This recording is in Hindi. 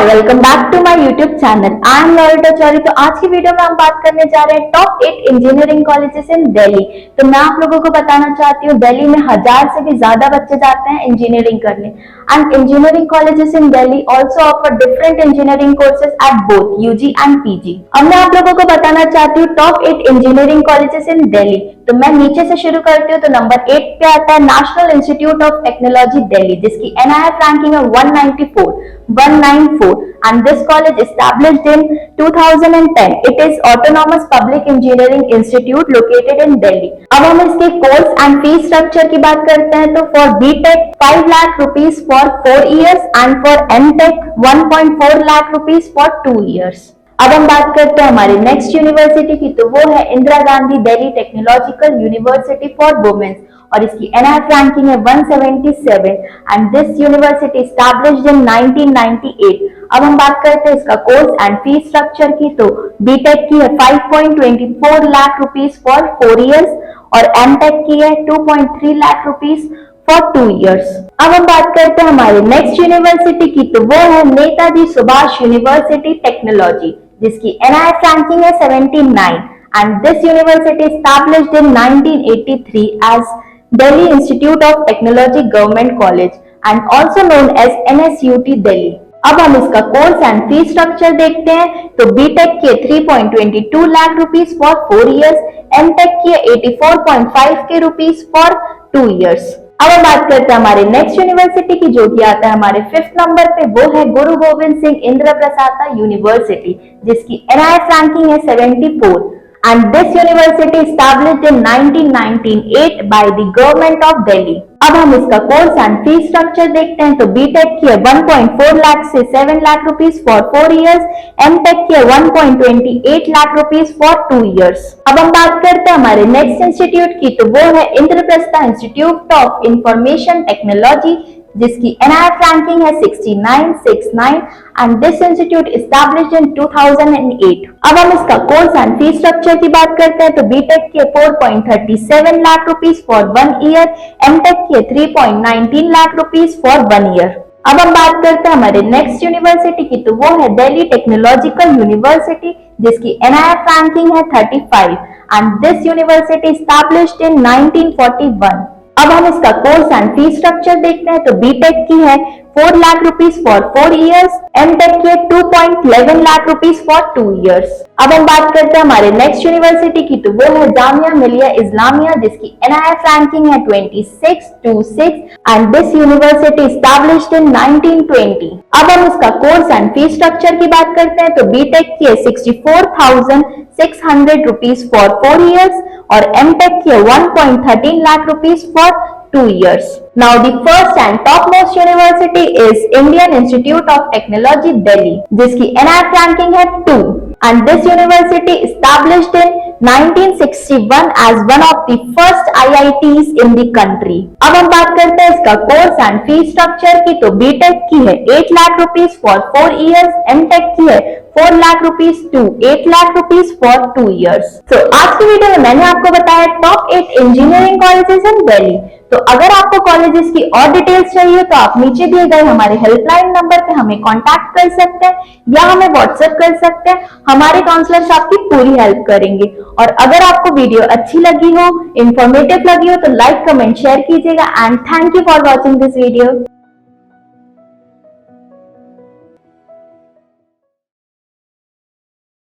Hi, welcome back to my YouTube channel. I am Loretta Chauri. तो आज की वीडियो में हम बात करने जा रहे हैं top 8 engineering colleges in Delhi. तो मैं आप लोगों को बताना चाहती हूँ, दिल्ली में 1000 से भी ज्यादा बच्चे जाते हैं इंजीनियरिंग करने। And engineering colleges in Delhi also offer different engineering courses at both UG and PG. अब मैं आप लोगों को बताना चाहती हूँ top 8 engineering colleges in Delhi. तो मैं नीचे से शुरू करती हूँ। तो नंबर 8 पे आता है national institute of technology Delhi, जिसकी NIF रैंकिंग है 194 and this college established in 2010. It is autonomous public engineering institute located in Delhi. अब हम इसके कोर्स एंड फीस स्ट्रक्चर की बात करते हैं। तो for BTech 5 lakh rupees for 4 years and for MTech 1.4 lakh rupees for 2 years। अब हम बात करते हैं हमारी नेक्स्ट यूनिवर्सिटी की। तो वो है Indira Gandhi Delhi technological university for womens और इसकी NIF रैंकिंग है 177 and this university established in 1998। अब हम बात करते हैं इसका कोर्स एंड फीस स्ट्रक्चर की। तो BTech की है 5.24 लाख रुपीज फॉर 4 years और MTech की है 2.3 लाख रुपीज फॉर 2 years। अब हम बात करते हैं हमारे नेक्स्ट यूनिवर्सिटी की। तो वो है नेताजी सुभाष यूनिवर्सिटी टेक्नोलॉजी, जिसकी NIF रैंकिंग है 79 and this university established in 1983 as Delhi Institute of Technology Government College and also known as NSUT Delhi। अब हम इसका कोर्स एंड फीस स्ट्रक्चर देखते हैं। तो BTech की 3.22 lakh rupees for 4 years, MTech की 84.5 के रुपीज फॉर 2 years। अब हम बात करते हैं हमारे नेक्स्ट यूनिवर्सिटी की, जो कि आता है हमारे 5th नंबर पे। वो है गुरु गोविंद सिंह इंद्र प्रसाद यूनिवर्सिटी, जिसकी NIF रैंकिंग है 74 and this university established in 1998 by the government of Delhi। अब हम इसका कोर्स एंड फीस स्ट्रक्चर देखते हैं। तो BTech की है 1.4 लाख से 7 lakh rupees for 4 years, MTech की है 1.28 लाख रुपीज फॉर 2 years। अब हम बात करते हैं हमारे नेक्स्ट इंस्टीट्यूट की। तो वो है Indraprastha institute of information technology, जिसकी NIF रैंकिंग है 69 and this institute established in 2008। अब हम इसका कोर्स एंड फीस स्ट्रक्चर की बात करते हैं। तो BTech की 4.37 lakh rupees for 1 year, MTech की 3.19 लाख रुपीज फॉर 1 year। अब हम बात करते हैं हमारे नेक्स्ट यूनिवर्सिटी की। तो वो है दिल्ली टेक्नोलॉजिकल यूनिवर्सिटी, जिसकी NIF रैंकिंग है 35 एंड दिस यूनिवर्सिटी एस्टैब्लिश्ड इन 1941। अब हम इसका कोर्स एंड फीस स्ट्रक्चर देखते हैं। तो BTech की है 4 lakh rupees for 4 years, MTech की है 2.11 लाख रुपीज फॉर 2 years। अब हम बात करते हैं हमारे नेक्स्ट यूनिवर्सिटी की। तो वो है जामिया मिलिया इस्लामिया, जिसकी NIF रैंकिंग है 26 एंड दिस यूनिवर्सिटी एस्टैब्लिश्ड इन 1920। अब हम इसका कोर्स एंड फीस स्ट्रक्चर की बात करते हैं। तो BTech की है 64,600 रुपीज फॉर 4 years और MTech की है 1.13 lakh rupees for 2 years। Now the first and topmost university is Indian Institute of Technology Delhi, जिसकी NIF रैंकिंग है 2 and this university established in 1961 as one of the first IITs in the country। अब हम बात करते हैं इसका कोर्स एंड फीस स्ट्रक्चर की। तो BTech की है 8 lakh rupees for 4 years, MTech की है 4 lakh rupees to 8 lakh rupees for 2 years। तो आज की वीडियो में मैंने आपको बताया top 8 engineering colleges in Delhi. तो अगर आपको कॉलेजेस की और डिटेल्स चाहिए तो आप नीचे दिए गए हमारे हेल्पलाइन नंबर पे हमें कांटेक्ट कर सकते हैं या हमें व्हाट्सएप कर सकते हैं। हमारे काउंसलर्स आपकी पूरी हेल्प करेंगे। और अगर आपको वीडियो अच्छी लगी हो, इंफॉर्मेटिव लगी हो तो लाइक, कमेंट, शेयर कीजिएगा and thank you for watching this video.